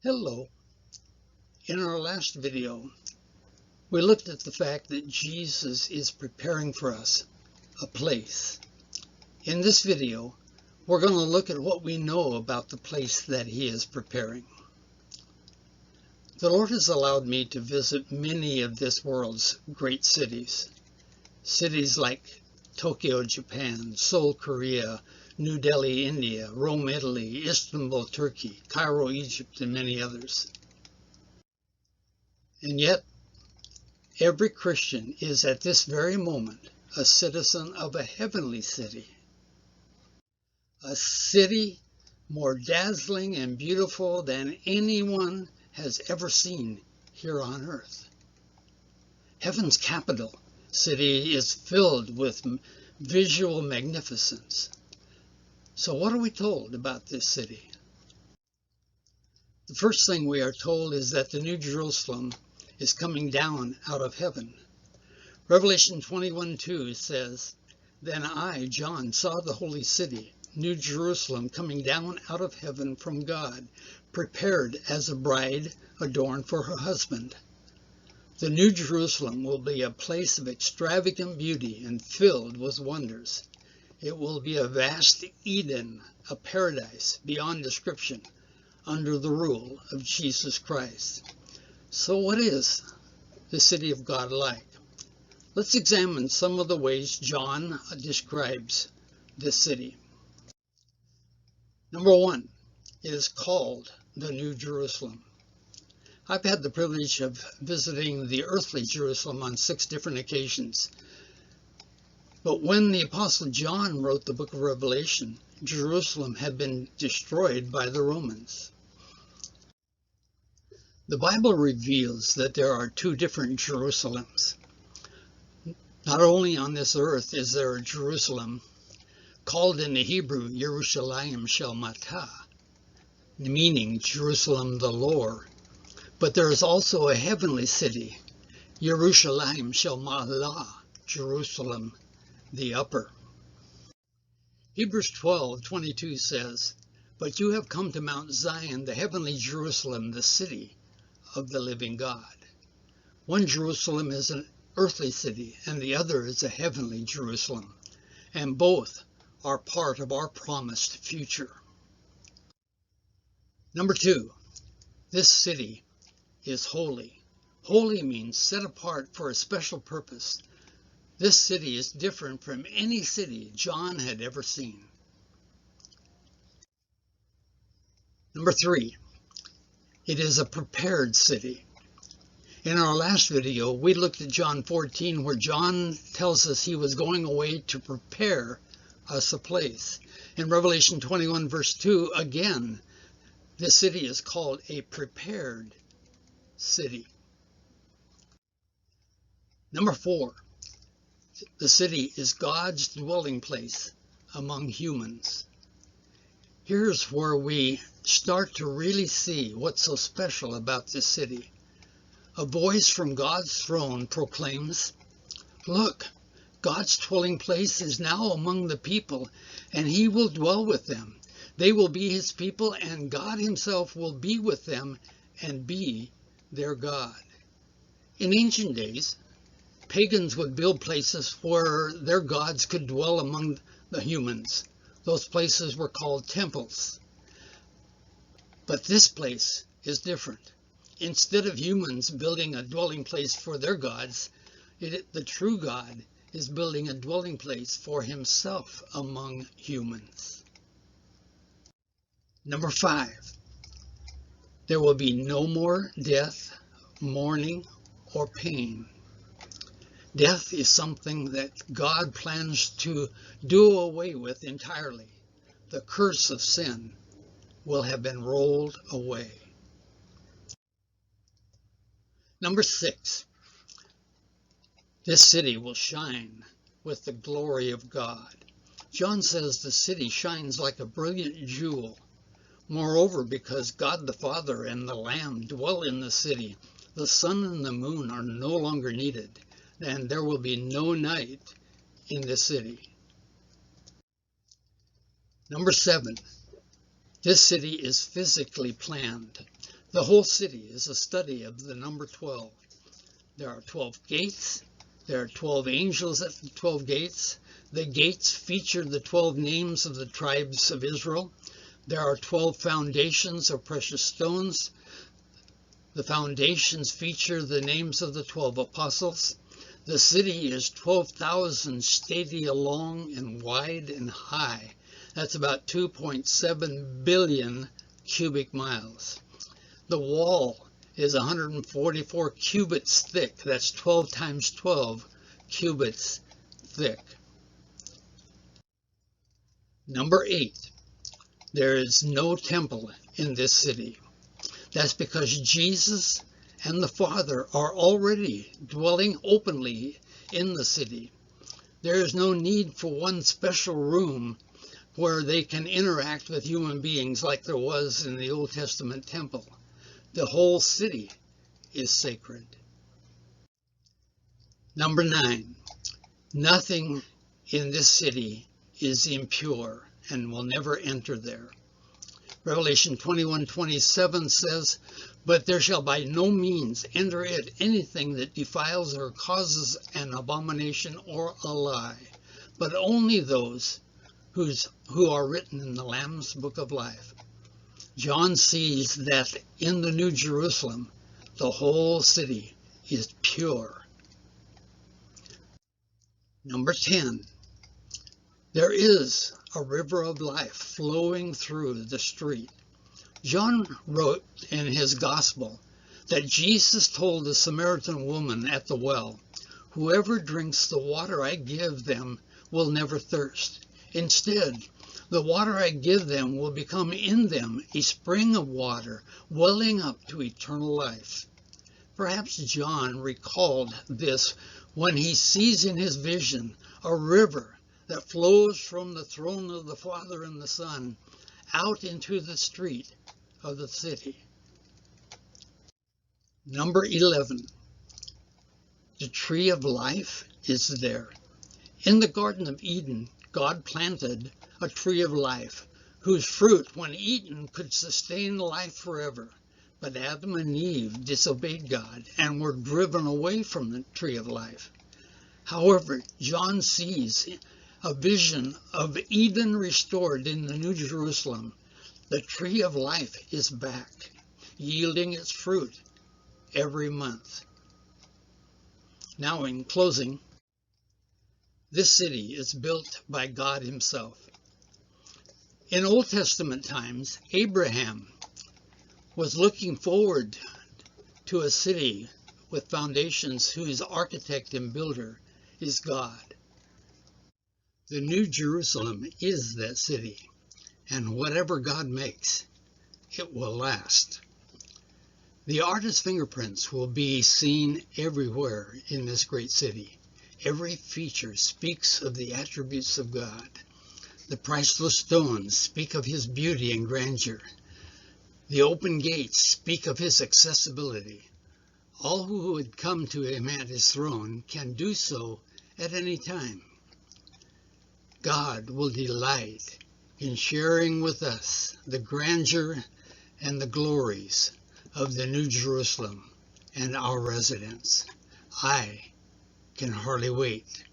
Hello. In our last video, we looked at the fact that Jesus is preparing for us a place. In this video, we're going to look at what we know about the place that he is preparing. The Lord has allowed me to visit many of this world's great cities. Cities like Tokyo, Japan, Seoul, Korea, New Delhi, India, Rome, Italy, Istanbul, Turkey, Cairo, Egypt, and many others. And yet, every Christian is at this very moment a citizen of a heavenly city. A city more dazzling and beautiful than anyone has ever seen here on earth. Heaven's capital city is filled with visual magnificence. So what are we told about this city? The first thing we are told is that the New Jerusalem is coming down out of heaven. Revelation 21:2 says, "Then I, John, saw the holy city, New Jerusalem, coming down out of heaven from God, prepared as a bride adorned for her husband." The New Jerusalem will be a place of extravagant beauty and filled with wonders. It will be a vast Eden, a paradise beyond description, under the rule of Jesus Christ. So what is the city of God like? Let's examine some of the ways John describes this city. Number one, it is called the New Jerusalem. I've had the privilege of visiting the earthly Jerusalem on 6 different occasions. But when the Apostle John wrote the book of Revelation, Jerusalem had been destroyed by the Romans. The Bible reveals that there are 2 different Jerusalems. Not only on this earth is there a Jerusalem, called in the Hebrew Yerushalayim Shel Matah, meaning Jerusalem the lower, but there is also a heavenly city, Yerushalayim Shel Ma'alah, Jerusalem the upper. Hebrews 12:22 says, "But you have come to Mount Zion, the heavenly Jerusalem, the city of the living God." One Jerusalem is an earthly city, and the other is a heavenly Jerusalem, and both are part of our promised future. Number 2, this city is holy. Holy means set apart for a special purpose. This city is different from any city John had ever seen. Number 3, it is a prepared city. In our last video, we looked at John 14, where John tells us he was going away to prepare us a place. In Revelation 21, verse 2, again, this city is called a prepared city. Number 4, the city is God's dwelling place among humans. Here's where we start to really see what's so special about this city. A voice from God's throne proclaims, "Look, God's dwelling place is now among the people, and he will dwell with them. They will be his people, and God himself will be with them and be their God." In ancient days, pagans would build places where their gods could dwell among the humans. Those places were called temples. But this place is different. Instead of humans building a dwelling place for their gods, the true God is building a dwelling place for himself among humans. Number 5, there will be no more death, mourning, or pain. Death is something that God plans to do away with entirely. The curse of sin will have been rolled away. Number 6, this city will shine with the glory of God. John says the city shines like a brilliant jewel. Moreover, because God the Father and the Lamb dwell in the city, the sun and the moon are no longer needed, and there will be no night in the city. Number 7, this city is physically planned. The whole city is a study of the number 12. There are 12 gates. There are 12 angels at the 12 gates. The gates feature the 12 names of the tribes of Israel. There are 12 foundations of precious stones. The foundations feature the names of the 12 apostles. The city is 12,000 stadia long and wide and high. That's about 2.7 billion cubic miles. The wall is 144 cubits thick. That's 12 times 12 cubits thick. Number 8, there is no temple in this city. That's because Jesus and the Father are already dwelling openly in the city. There is no need for one special room where they can interact with human beings like there was in the Old Testament temple. The whole city is sacred. Number 9, nothing in this city is impure and will never enter there. Revelation 21:27 says, "But there shall by no means enter it anything that defiles or causes an abomination or a lie, but only those who are written in the Lamb's book of life." John sees that in the New Jerusalem, the whole city is pure. Number 10, there is a river of life flowing through the street. John wrote in his gospel that Jesus told the Samaritan woman at the well, "Whoever drinks the water I give them will never thirst. Instead, the water I give them will become in them a spring of water welling up to eternal life." Perhaps John recalled this when he sees in his vision a river that flows from the throne of the Father and the Son out into the street of the city. Number 11, the tree of life is there. In the Garden of Eden, God planted a tree of life whose fruit, when eaten, could sustain life forever. But Adam and Eve disobeyed God and were driven away from the tree of life. However, John sees a vision of Eden restored in the New Jerusalem. The tree of life is back, yielding its fruit every month. Now, in closing, this city is built by God Himself. In Old Testament times, Abraham was looking forward to a city with foundations whose architect and builder is God. The New Jerusalem is that city, and whatever God makes, it will last. The artist's fingerprints will be seen everywhere in this great city. Every feature speaks of the attributes of God. The priceless stones speak of His beauty and grandeur. The open gates speak of His accessibility. All who would come to Him at His throne can do so at any time. God will delight in sharing with us the grandeur and the glories of the New Jerusalem and our residence. I can hardly wait